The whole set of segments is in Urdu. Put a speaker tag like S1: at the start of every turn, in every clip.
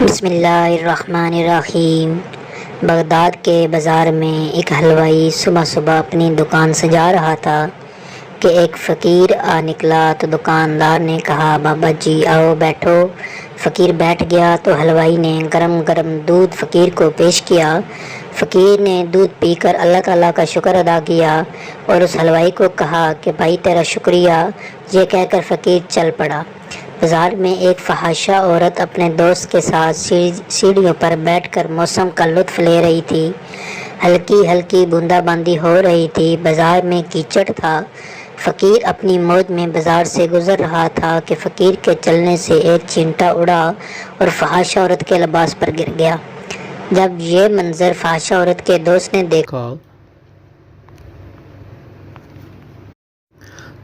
S1: بسم اللہ الرحمن الرحیم۔ بغداد کے بازار میں ایک حلوائی صبح صبح اپنی دکان سجا رہا تھا کہ ایک فقیر آ نکلا تو دکاندار نے کہا، بابا جی آؤ بیٹھو۔ فقیر بیٹھ گیا تو حلوائی نے گرم گرم دودھ فقیر کو پیش کیا۔ فقیر نے دودھ پی کر اللہ تعالیٰ کا شکر ادا کیا اور اس حلوائی کو کہا کہ بھائی تیرا شکریہ، یہ کہہ کر فقیر چل پڑا۔ بازار میں ایک فحاشہ عورت اپنے دوست کے ساتھ سیڑھیوں پر بیٹھ کر موسم کا لطف لے رہی تھی۔ ہلکی ہلکی بوندا باندی ہو رہی تھی، بازار میں کیچڑ تھا۔ فقیر اپنی موج میں بازار سے گزر رہا تھا کہ فقیر کے چلنے سے ایک چینٹا اڑا اور فحاشہ عورت کے لباس پر گر گیا۔ جب یہ منظر فحاشہ عورت کے دوست نے دیکھا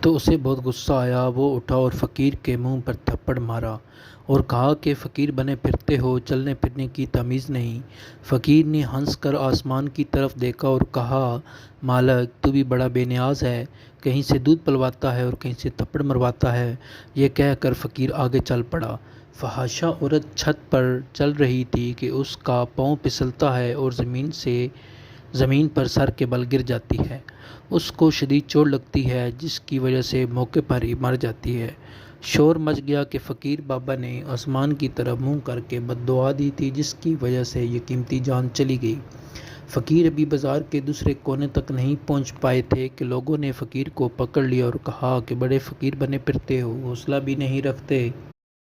S2: تو اسے بہت غصہ آیا۔ وہ اٹھا اور فقیر کے منہ پر تھپڑ مارا اور کہا کہ فقیر بنے پھرتے ہو، چلنے پھرنے کی تمیز نہیں۔ فقیر نے ہنس کر آسمان کی طرف دیکھا اور کہا، مالک تو بھی بڑا بے نیاز ہے، کہیں سے دودھ پلواتا ہے اور کہیں سے تھپڑ مرواتا ہے۔ یہ کہہ کر فقیر آگے چل پڑا۔ فحاشہ عورت چھت پر چل رہی تھی کہ اس کا پاؤں پھسلتا ہے اور زمین پر سر کے بل گر جاتی ہے۔ اس کو شدید چوٹ لگتی ہے جس کی وجہ سے موقع پر ہی مر جاتی ہے۔ شور مچ گیا کہ فقیر بابا نے آسمان کی طرف منہ کر کے بد دعا دی تھی جس کی وجہ سے یہ قیمتی جان چلی گئی۔ فقیر ابھی بازار کے دوسرے کونے تک نہیں پہنچ پائے تھے کہ لوگوں نے فقیر کو پکڑ لیا اور کہا کہ بڑے فقیر بنے پھرتے ہو، حوصلہ بھی نہیں رکھتے۔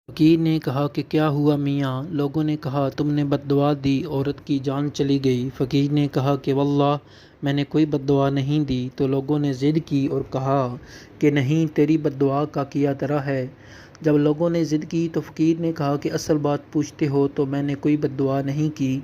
S2: فقیر نے کہا کہ کیا ہوا میاں؟ لوگوں نے کہا تم نے بد دعا دی، عورت کی جان چلی گئی۔ فقیر نے کہا کہ واللہ میں نے کوئی بد دعا نہیں دی۔ تو لوگوں نے ضد کی اور کہا کہ نہیں، تیری بد دعا کا کیا طرح ہے۔ جب لوگوں نے ضد کی تو فقیر نے کہا کہ اصل بات پوچھتے ہو تو میں نے کوئی بد دعا نہیں کی،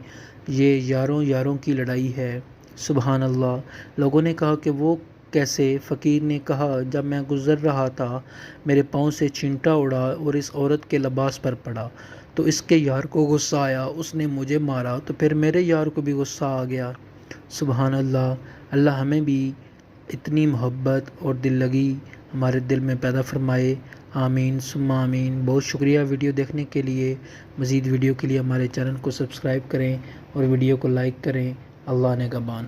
S2: یہ یاروں کی لڑائی ہے۔ سبحان اللہ۔ لوگوں نے کہا کہ وہ کیسے؟ فقیر نے کہا جب میں گزر رہا تھا میرے پاؤں سے چینٹا اڑا اور اس عورت کے لباس پر پڑا تو اس کے یار کو غصہ آیا، اس نے مجھے مارا تو پھر میرے یار کو بھی غصہ آ گیا۔ سبحان اللہ۔ اللہ ہمیں بھی اتنی محبت اور دل لگی ہمارے دل میں پیدا فرمائے، آمین ثم آمین۔ بہت شکریہ ویڈیو دیکھنے کے لیے۔ مزید ویڈیو کے لیے ہمارے چینل کو سبسکرائب کریں اور ویڈیو کو لائک کریں۔ اللہ نگہبان۔